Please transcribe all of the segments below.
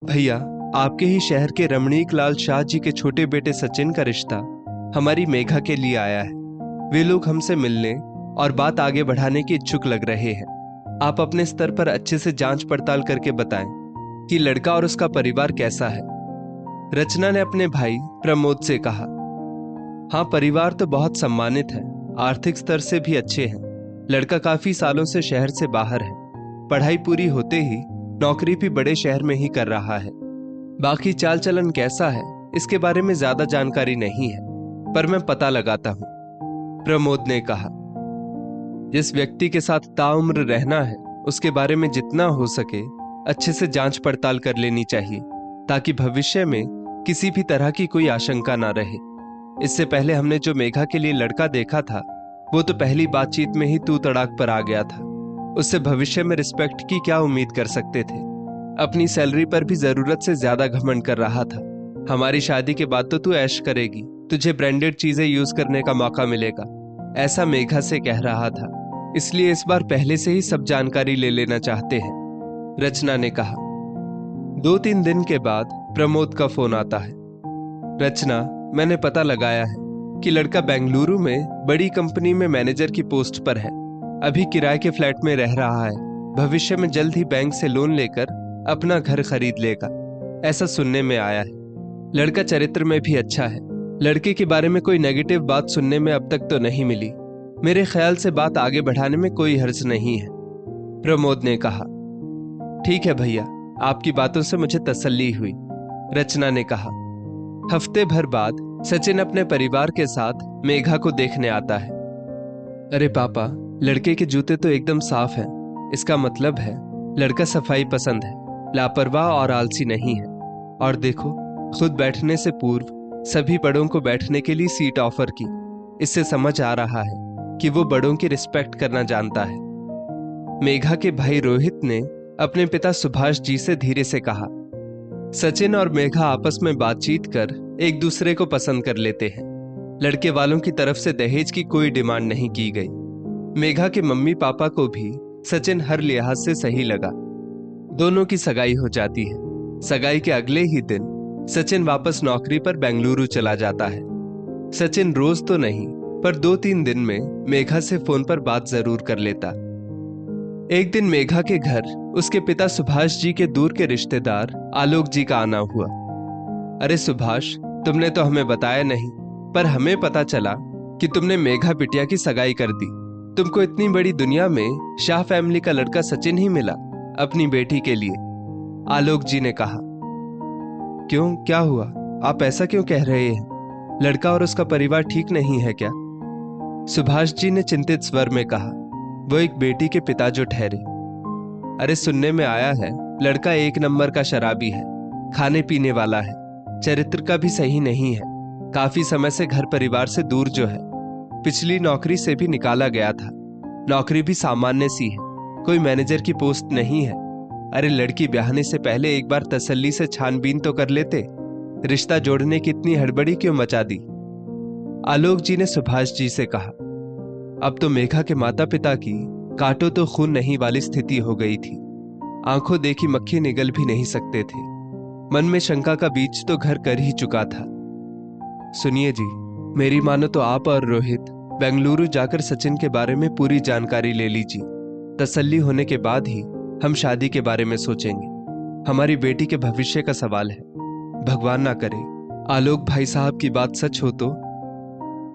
भैया, आपके ही शहर के रमणीक लाल शाह जी के छोटे बेटे सचिन का रिश्ता हमारी मेघा के लिए आया है। वे लोग हमसे मिलने और बात आगे बढ़ाने की इच्छुक लग रहे हैं। आप अपने स्तर पर अच्छे से जांच पड़ताल करके बताएं कि लड़का और उसका परिवार कैसा है। रचना ने अपने भाई प्रमोद से कहा। हाँ, परिवार तो बहुत सम्मानित है, आर्थिक स्तर से भी अच्छे हैं। लड़का काफी सालों से शहर से बाहर है। पढ़ाई पूरी होते ही नौकरी भी बड़े शहर में ही कर रहा है। बाकी चाल चलन कैसा है इसके बारे में ज्यादा जानकारी नहीं है, पर मैं पता लगाता हूं, प्रमोद ने कहा। जिस व्यक्ति के साथ ताउम्र रहना है उसके बारे में जितना हो सके अच्छे से जांच पड़ताल कर लेनी चाहिए, ताकि भविष्य में किसी भी तरह की कोई आशंका ना रहे। इससे पहले हमने जो मेघा के लिए लड़का देखा था वो तो पहली बातचीत में ही तू तड़ाक पर आ गया था। उससे भविष्य में रिस्पेक्ट की क्या उम्मीद कर सकते थे। अपनी सैलरी पर भी जरूरत से ज्यादा घमंड कर रहा था। हमारी शादी के बाद तो तू ऐश करेगी, तुझे ब्रांडेड चीजें यूज करने का मौका मिलेगा, ऐसा मेघा से कह रहा था। इसलिए इस बार पहले से ही सब जानकारी ले लेना चाहते हैं, रचना ने कहा। 2-3 दिन के बाद प्रमोद का फोन आता है। रचना, मैंने पता लगाया है कि लड़का बेंगलुरु में बड़ी कंपनी में मैनेजर की पोस्ट पर है। अभी किराए के फ्लैट में रह रहा है। भविष्य में जल्द ही बैंक से लोन लेकर अपना घर खरीद लेगा, ऐसा सुनने में आया है। लड़का चरित्र में भी अच्छा है। लड़के के बारे में कोई नेगेटिव बात सुनने में अब तक तो नहीं मिली। मेरे ख्याल से बात आगे बढ़ाने में कोई हर्ज नहीं है, प्रमोद ने कहा। ठीक है भैया, आपकी बातों से मुझे तसल्ली हुई, रचना ने कहा। हफ्ते भर बाद सचिन अपने परिवार के साथ मेघा को देखने आता है। अरे पापा, लड़के के जूते तो एकदम साफ हैं। इसका मतलब है लड़का सफाई पसंद है, लापरवाह और आलसी नहीं है। और देखो, खुद बैठने से पूर्व सभी बड़ों को बैठने के लिए सीट ऑफर की। इससे समझ आ रहा है कि वो बड़ों की रिस्पेक्ट करना जानता है। मेघा के भाई रोहित ने अपने पिता सुभाष जी से धीरे से कहा। सचिन और मेघा आपस में बातचीत कर एक दूसरे को पसंद कर लेते हैं। लड़के वालों की तरफ से दहेज की कोई डिमांड नहीं की गई। मेघा के मम्मी पापा को भी सचिन हर लिहाज से सही लगा। दोनों की सगाई हो जाती है। सगाई के अगले ही दिन सचिन वापस नौकरी पर बेंगलुरु चला जाता है। सचिन रोज तो नहीं, पर 2-3 दिन में मेघा से फोन पर बात जरूर कर लेता। एक दिन मेघा के घर उसके पिता सुभाष जी के दूर के रिश्तेदार आलोक जी का आना हुआ। अरे सुभाष, तुमने तो हमें बताया नहीं, पर हमें पता चला कि तुमने मेघा बिटिया की सगाई कर दी। तुमको इतनी बड़ी दुनिया में शाह फैमिली का लड़का सचिन ही मिला अपनी बेटी के लिए, आलोक जी ने कहा। क्यों, क्या हुआ? आप ऐसा क्यों कह रहे हैं? लड़का और उसका परिवार ठीक नहीं है क्या? सुभाष जी ने चिंतित स्वर में कहा। वो एक बेटी के पिता जो ठहरे। अरे, सुनने में आया है लड़का एक नंबर का शराबी है, खाने पीने वाला है, चरित्र का भी सही नहीं है। काफी समय से घर परिवार से दूर जो है, पिछली नौकरी से भी निकाला गया था। नौकरी भी सामान्य सी है, कोई मैनेजर की पोस्ट नहीं है। अरे, लड़की ब्याहने से पहले एक बार तसल्ली से छानबीन तो कर लेते। रिश्ता जोड़ने की इतनी हड़बड़ी क्यों मचा दी? आलोक जी ने सुभाष जी से कहा। अब तो मेघा के माता पिता की काटो तो खून नहीं वाली स्थिति हो गई थी। आंखों देखी मक्खी निगल भी नहीं सकते थे। मन में शंका का बीज तो घर कर ही चुका था। सुनिए जी, मेरी मानो तो आप और रोहित बेंगलुरु जाकर सचिन के बारे में पूरी जानकारी ले लीजिए। तसल्ली होने के बाद ही हम शादी के बारे में सोचेंगे। हमारी बेटी के भविष्य का सवाल है। भगवान ना करे आलोक भाई साहब की बात सच हो तो।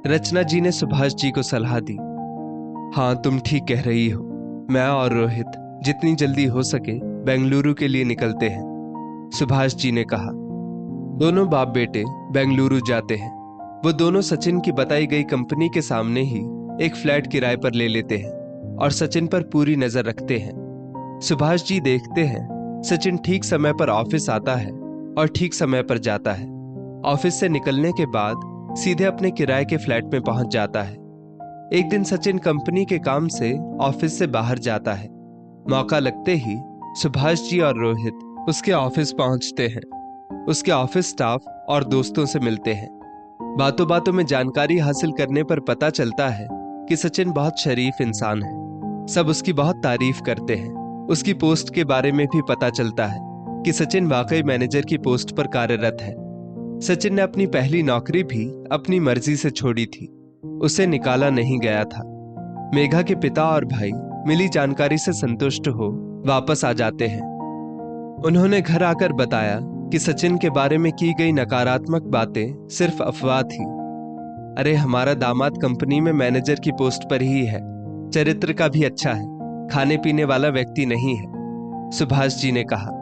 रचना जी ने सुभाष जी को सलाह दी। हाँ, तुम ठीक कह रही हो। मैं और रोहित जितनी जल्दी हो सके बेंगलुरु के लिए निकलते हैं, सुभाष जी ने कहा। दोनों बाप बेटे बेंगलुरु जाते हैं। वो दोनों सचिन की बताई गई कंपनी के सामने ही एक फ्लैट किराए पर ले लेते हैं और सचिन पर पूरी नजर रखते हैं। सुभाष जी देखते हैं सचिन ठीक समय पर ऑफिस आता है और ठीक समय पर जाता है। ऑफिस से निकलने के बाद सीधे अपने किराए के फ्लैट में पहुंच जाता है। एक दिन सचिन कंपनी के काम से ऑफिस से बाहर जाता है। मौका लगते ही सुभाष जी और रोहित उसके ऑफिस पहुंचते हैं। उसके ऑफिस स्टाफ और दोस्तों से मिलते हैं। बातों बातों में जानकारी हासिल करने पर पता चलता है कि सचिन बहुत शरीफ इंसान है। सब उसकी बहुत तारीफ करते हैं। उसकी पोस्ट के बारे में भी पता चलता है। कि सचिन वाकई मैनेजर की पोस्ट पर कार्यरत है। सचिन ने अपनी पहली नौकरी भी अपनी मर्जी से छोड़ी थी, उसे निकाला नहीं गया था। मेघा के पिता और भाई मिली जानकारी से संतुष्ट हो वापस आ जाते हैं। उन्होंने घर आकर बताया कि सचिन के बारे में की गई नकारात्मक बातें सिर्फ अफवाह थी। अरे हमारा दामाद कंपनी में मैनेजर की पोस्ट पर ही है, चरित्र का भी अच्छा है, खाने पीने वाला व्यक्ति नहीं है, सुभाष जी ने कहा।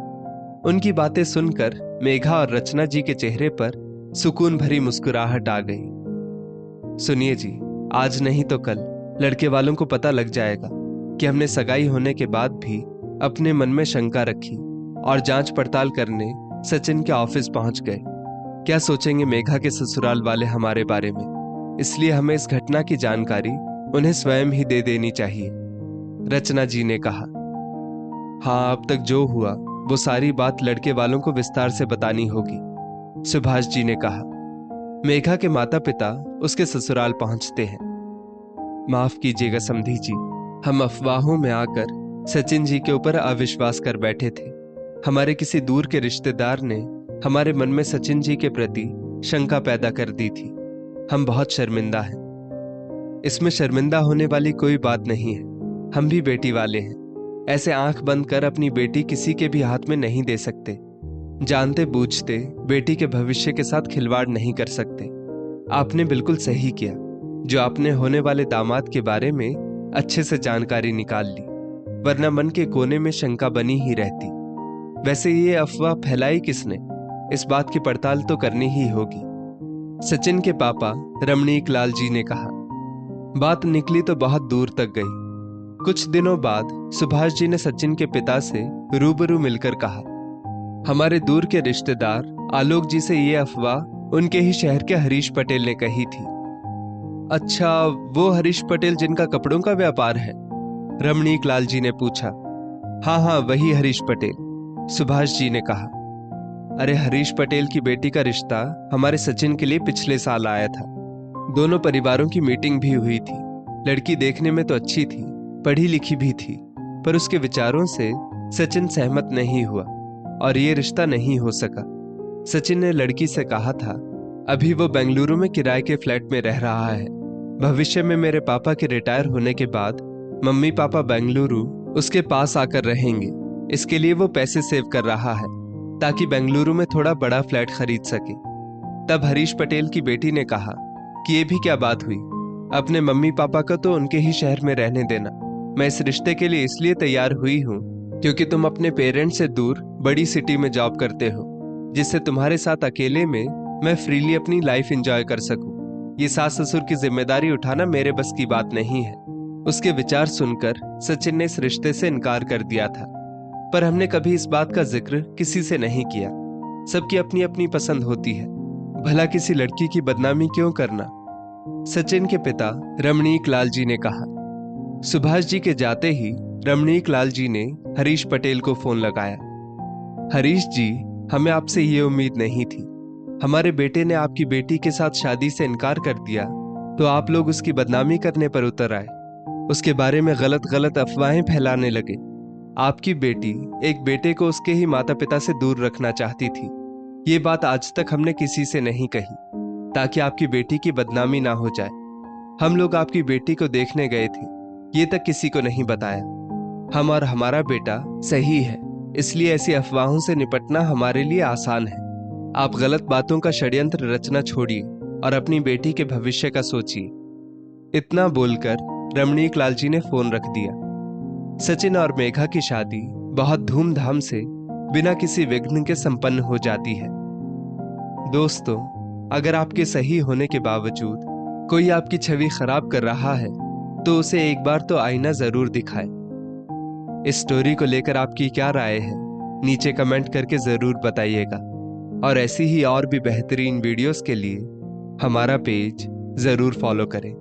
उनकी बातें सुनकर मेघा और रचना जी के चेहरे पर सुकून भरी मुस्कुराहट आ गई। सुनिए जी, आज नहीं तो कल लड़के वालों को पता लग जाएगा कि हमने सगाई होने के बाद भी अपने मन में शंका रखी और जांच पड़ताल करने सचिन के ऑफिस पहुंच गए। क्या सोचेंगे मेघा के ससुराल वाले हमारे बारे में, इसलिए हमें इस घटना की जानकारी उन्हें स्वयं ही दे देनी चाहिए, रचना जी ने कहा। हाँ, अब तक जो हुआ वो सारी बात लड़के वालों को विस्तार से बतानी होगी, सुभाष जी ने कहा। मेघा के माता पिता उसके ससुराल पहुंचते हैं। माफ कीजिएगा समधी जी, हम अफवाहों में आकर सचिन जी के ऊपर अविश्वास कर बैठे थे। हमारे किसी दूर के रिश्तेदार ने हमारे मन में सचिन जी के प्रति शंका पैदा कर दी थी। हम बहुत शर्मिंदा हैं। इसमें शर्मिंदा होने वाली कोई बात नहीं है, हम भी बेटी वाले हैं। ऐसे आंख बंद कर अपनी बेटी किसी के भी हाथ में नहीं दे सकते। जानते बूझते बेटी के भविष्य के साथ खिलवाड़ नहीं कर सकते। आपने बिल्कुल सही किया जो आपने होने वाले दामाद के बारे में अच्छे से जानकारी निकाल ली, वरना मन के कोने में शंका बनी ही रहती। वैसे ये अफवाह फैलाई किसने, इस बात की पड़ताल तो करनी ही होगी, सचिन के पापा रमणीक लाल जी ने कहा। बात निकली तो बहुत दूर तक गई। कुछ दिनों बाद सुभाष जी ने सचिन के पिता से रूबरू मिलकर कहा, हमारे दूर के रिश्तेदार आलोक जी से ये अफवाह उनके ही शहर के हरीश पटेल ने कही थी। अच्छा, वो हरीश पटेल जिनका कपड़ों का व्यापार है, रमणीक लाल जी ने पूछा। हाँ हाँ, वही हरीश पटेल, सुभाष जी ने कहा। अरे हरीश पटेल की बेटी का रिश्ता हमारे सचिन के लिए पिछले साल आया था। दोनों परिवारों की मीटिंग भी हुई थी। लड़की देखने में तो अच्छी थी, पढ़ी लिखी भी थी, पर उसके विचारों से सचिन सहमत नहीं हुआ और ये रिश्ता नहीं हो सका। सचिन ने लड़की से कहा था, अभी वो बेंगलुरु में किराए के फ्लैट में रह रहा है। भविष्य में मेरे पापा के रिटायर होने के बाद मम्मी पापा बेंगलुरु उसके पास आकर रहेंगे। इसके लिए वो पैसे सेव कर रहा है ताकि बेंगलुरु में थोड़ा बड़ा फ्लैट खरीद सके। तब हरीश पटेल की बेटी ने कहा कि ये भी क्या बात हुई, अपने मम्मी पापा को तो उनके ही शहर में रहने देना। मैं इस रिश्ते के लिए इसलिए तैयार हुई हूँ क्योंकि तुम अपने पेरेंट्स से दूर बड़ी सिटी में जॉब करते हो, जिससे तुम्हारे साथ अकेले में मैं फ्रीली अपनी लाइफ एंजॉय कर सकूं। ये सास ससुर की जिम्मेदारी उठाना मेरे बस की बात नहीं है। उसके विचार सुनकर सचिन ने इस रिश्ते से इनकार कर दिया था, पर हमने कभी इस बात का जिक्र किसी से नहीं किया। सबकी अपनी अपनी पसंद होती है, भला किसी लड़की की बदनामी क्यों करना, सचिन के पिता रमणीक लाल जी ने कहा। सुभाष जी के जाते ही रमणीक लाल जी ने हरीश पटेल को फोन लगाया। हरीश जी, हमें आपसे ये उम्मीद नहीं थी। हमारे बेटे ने आपकी बेटी के साथ शादी से इनकार कर दिया तो आप लोग उसकी बदनामी करने पर उतर आए, उसके बारे में गलत गलत अफवाहें फैलाने लगे। आपकी बेटी एक बेटे को उसके ही माता पिता से दूर रखना चाहती थी। ये बात आज तक हमने किसी से नहीं कही ताकि आपकी बेटी की बदनामी ना हो जाए। हम लोग आपकी बेटी को देखने गए थे, ये तक किसी को नहीं बताया। हम और हमारा बेटा सही है, इसलिए ऐसी अफवाहों से निपटना हमारे लिए आसान है। आप गलत बातों का षड्यंत्र रचना छोड़िए और अपनी बेटी के भविष्य का सोचिए। इतना बोलकर रमणीक लाल जी ने फोन रख दिया। सचिन और मेघा की शादी बहुत धूमधाम से बिना किसी विघ्न के संपन्न हो जाती है। दोस्तों, अगर आपके सही होने के बावजूद कोई आपकी छवि खराब कर रहा है तो उसे एक बार तो आईना जरूर दिखाए। इस स्टोरी को लेकर आपकी क्या राय है, नीचे कमेंट करके जरूर बताइएगा और ऐसी ही और भी बेहतरीन वीडियोस के लिए हमारा पेज जरूर फॉलो करें।